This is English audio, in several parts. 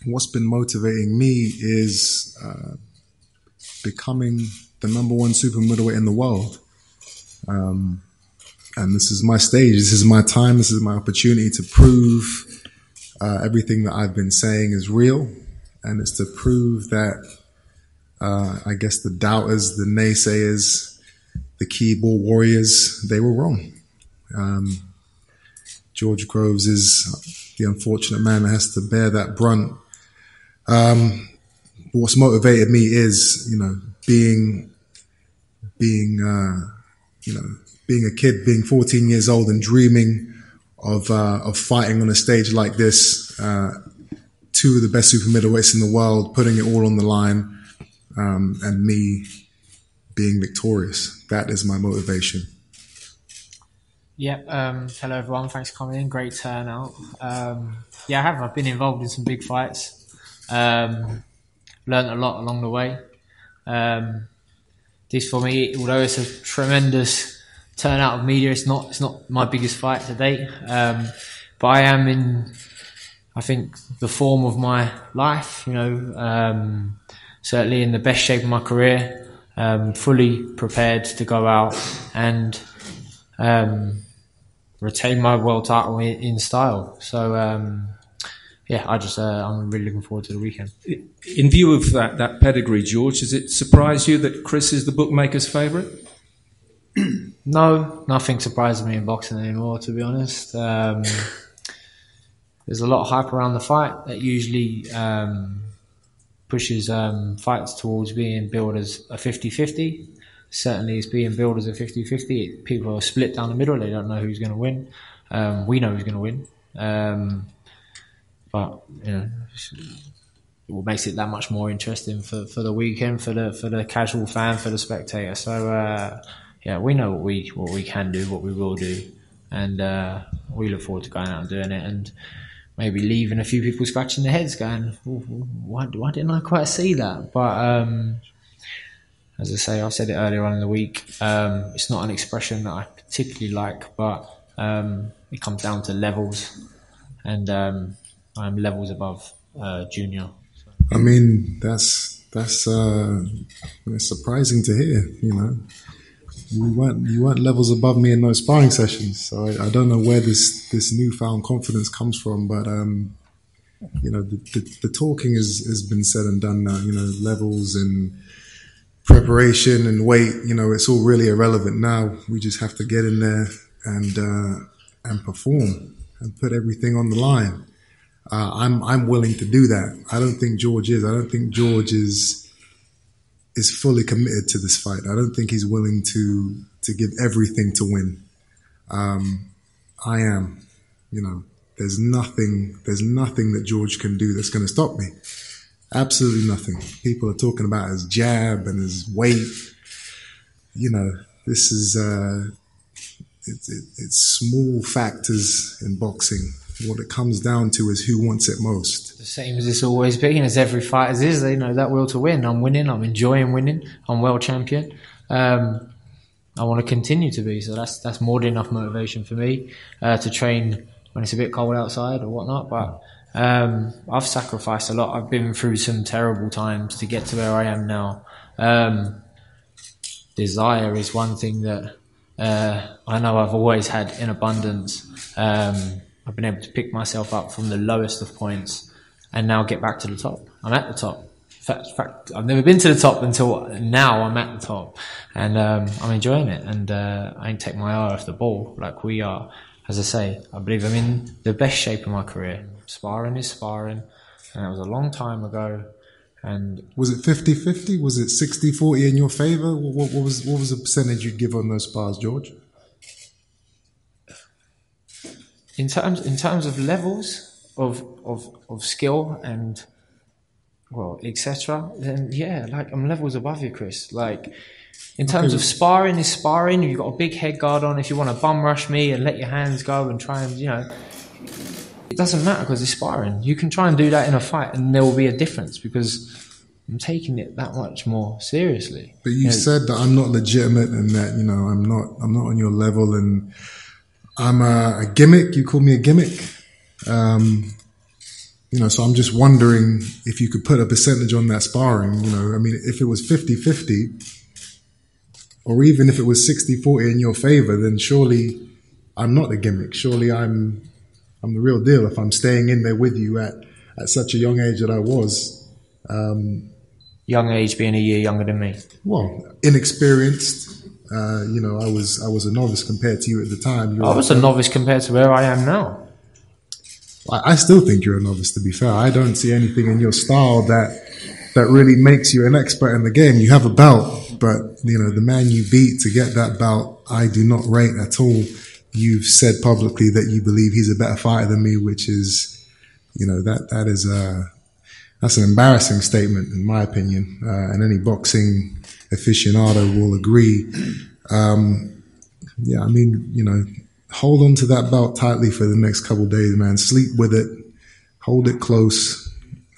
what's been motivating me is becoming the #1 super middleweight in the world. And this is my stage. This is my time. This is my opportunity to prove everything that I've been saying is real. And it's to prove that, I guess, the doubters, the naysayers, the keyboard warriors, they were wrong. George Groves is the unfortunate man that has to bear that brunt. What's motivated me is, being a kid, being 14 years old and dreaming of fighting on a stage like this, two of the best super middleweights in the world, putting it all on the line, and me being victorious. That is my motivation. Yep. Hello everyone. Thanks for coming in. Great turnout. I've been involved in some big fights. Learned a lot along the way. This for me, although it's a tremendous turnout of media, it's not my biggest fight to date. But I am in, I think, the form of my life. Certainly in the best shape of my career. Fully prepared to go out and retain my world title in style. So I'm really looking forward to the weekend. In view of that pedigree, George, does it surprise you that Chris is the bookmaker's favourite? No, nothing surprises me in boxing anymore, to be honest. There's a lot of hype around the fight that usually pushes fights towards being billed as a 50-50. Certainly it's being billed as a 50-50. People are split down the middle. They don't know who's going to win. We know who's going to win. But it makes it that much more interesting for the weekend, for the casual fan, for the spectator. So we know what we can do, what we will do, and we look forward to going out and doing it, and maybe leaving a few people scratching their heads, going, "Why didn't I quite see that?" But as I say, I've said it earlier on in the week. It's not an expression that I particularly like, but it comes down to levels, and I'm levels above junior. I mean, that's surprising to hear. You weren't levels above me in those sparring sessions, so I don't know where this newfound confidence comes from. But the talking has been said and done now. Levels and preparation and weight. It's all really irrelevant now. We just have to get in there and perform and put everything on the line. I'm willing to do that. I don't think George is. I don't think George is fully committed to this fight. I don't think he's willing to give everything to win. I am. There's nothing that George can do that's going to stop me. Absolutely nothing. People are talking about his jab and his weight. This is it's small factors in boxing. What it comes down to is who wants it most. The same as it's always been, as every fighter is. They know that will to win. I'm winning. I'm enjoying winning. I'm world champion. I want to continue to be. So that's more than enough motivation for me to train when it's a bit cold outside or whatnot. But I've sacrificed a lot. I've been through some terrible times to get to where I am now. Desire is one thing that I know I've always had in abundance. I've been able to pick myself up from the lowest of points and now get back to the top. I'm at the top. In fact, I've never been to the top until now. I'm at the top, and I'm enjoying it. And I ain't take my eye off the ball like we are. As I say, I believe I'm in the best shape of my career. Sparring is sparring, and that was a long time ago. And was it 50-50? Was it 60-40 in your favour? What was the percentage you'd give on those spars, George? In terms of levels of skill and etc., then I'm levels above you, Chris. In terms of sparring is sparring. You've got a big head guard on. If you want to bum rush me and let your hands go and try and it doesn't matter because it's sparring. You can try and do that in a fight, and there will be a difference because I'm taking it that much more seriously. But you said that I'm not legitimate and that I'm not on your level and I'm a gimmick. You call me a gimmick. so I'm just wondering if you could put a percentage on that sparring. I mean, if it was 50-50, or even if it was 60-40 in your favor, then surely I'm not the gimmick. Surely I'm the real deal if I'm staying in there with you at such a young age that I was. Young age being a year younger than me. Well, inexperienced. I was a novice compared to you at the time. I was a novice compared to where I am now. I still think you're a novice, to be fair. I don't see anything in your style that really makes you an expert in the game. You have a belt, but, the man you beat to get that belt, I do not rate at all. You've said publicly that you believe he's a better fighter than me, which is, that's an embarrassing statement, in my opinion. And any boxing aficionado will agree. Hold on to that belt tightly for the next couple of days, man. Sleep with it, hold it close,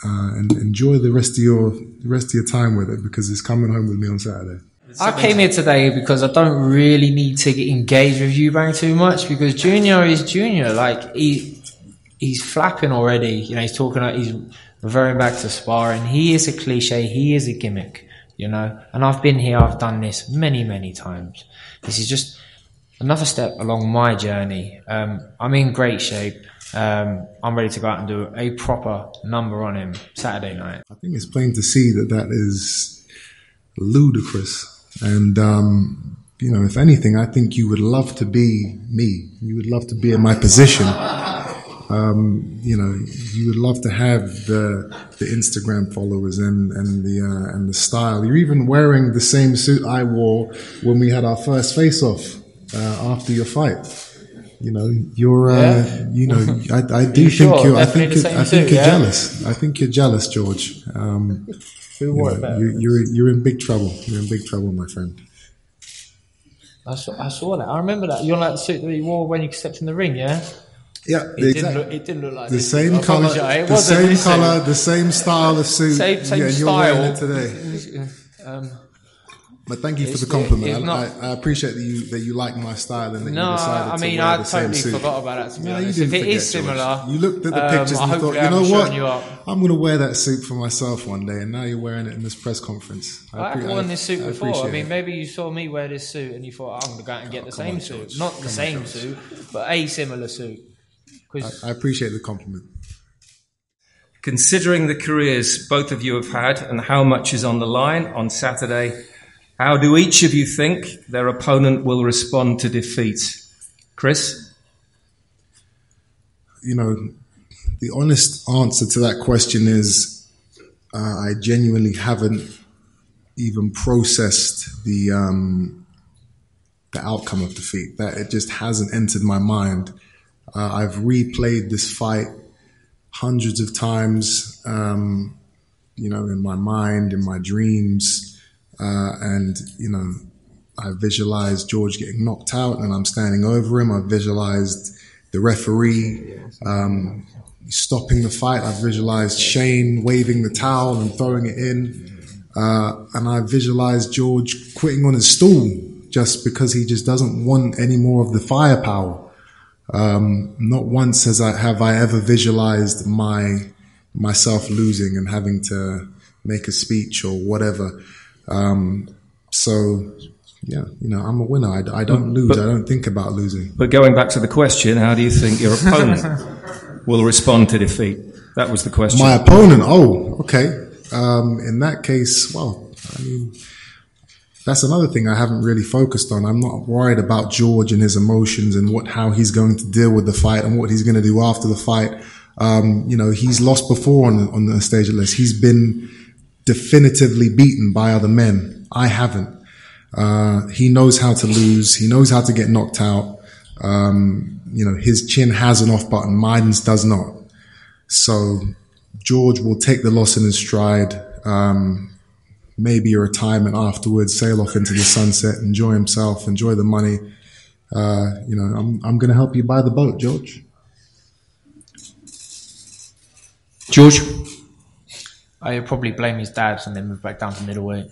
and enjoy the rest of your time with it, because it's coming home with me on Saturday. I came here today because I don't really need to get engaged with Eubank too much, because Junior is Junior. Like, he's flapping already. He's talking. He's reverting back to sparring. He is a cliche. He is a gimmick. And I've been here. I've done this many, many times. This is just another step along my journey. I'm in great shape. I'm ready to go out and do a proper number on him Saturday night. I think it's plain to see that is ludicrous. And, if anything, I think you would love to be me. You would love to be in my position. You would love to have the Instagram followers and the style. You're even wearing the same suit I wore when we had our first face-off after your fight. You're I do think you're. I think you're jealous. I think you're jealous, George. You're in big trouble. You're in big trouble, my friend. I saw that. I remember that. You're like the suit that you wore when you stepped in the ring, yeah? Yeah, it didn't look like the same color, the same style of suit. Same you're style. Wearing it today. But thank you for the compliment. I appreciate that you like my style and that you decided to wear the same suit. I totally forgot about that, to be honest. You if didn't it is forget, similar... George. You looked at the pictures and you thought, you know what? I'm going to wear that suit for myself one day, and now you're wearing it in this press conference. I've worn this suit before. Maybe you saw me wear this suit and you thought, I'm going to go out and get the same suit. George. Not the same suit, but a similar suit. I appreciate the compliment. Considering the careers both of you have had and how much is on the line on Saturday, how do each of you think their opponent will respond to defeat? Chris? The honest answer to that question is I genuinely haven't even processed the outcome of defeat. That it just hasn't entered my mind. I've replayed this fight hundreds of times, in my mind, in my dreams. I visualized George getting knocked out and I'm standing over him. I visualized the referee stopping the fight. I visualized Shane waving the towel and throwing it in. And I visualized George quitting on his stool just because he just doesn't want any more of the firepower. Not once have I ever visualized myself losing and having to make a speech or whatever. I'm a winner. I don't lose. I don't think about losing. But going back to the question, how do you think your opponent will respond to defeat? That was the question. My opponent? Oh, okay. In that case, that's another thing I haven't really focused on. I'm not worried about George and his emotions and how he's going to deal with the fight and what he's going to do after the fight. He's lost before on the stage of this. He's been definitively beaten by other men. I haven't. He knows how to lose. He knows how to get knocked out. His chin has an off button. Mine does not. So George will take the loss in his stride. Maybe a retirement afterwards, sail off into the sunset, enjoy himself, enjoy the money. I'm going to help you buy the boat, George. George? I'd probably blame his dad and then move back down to middleweight.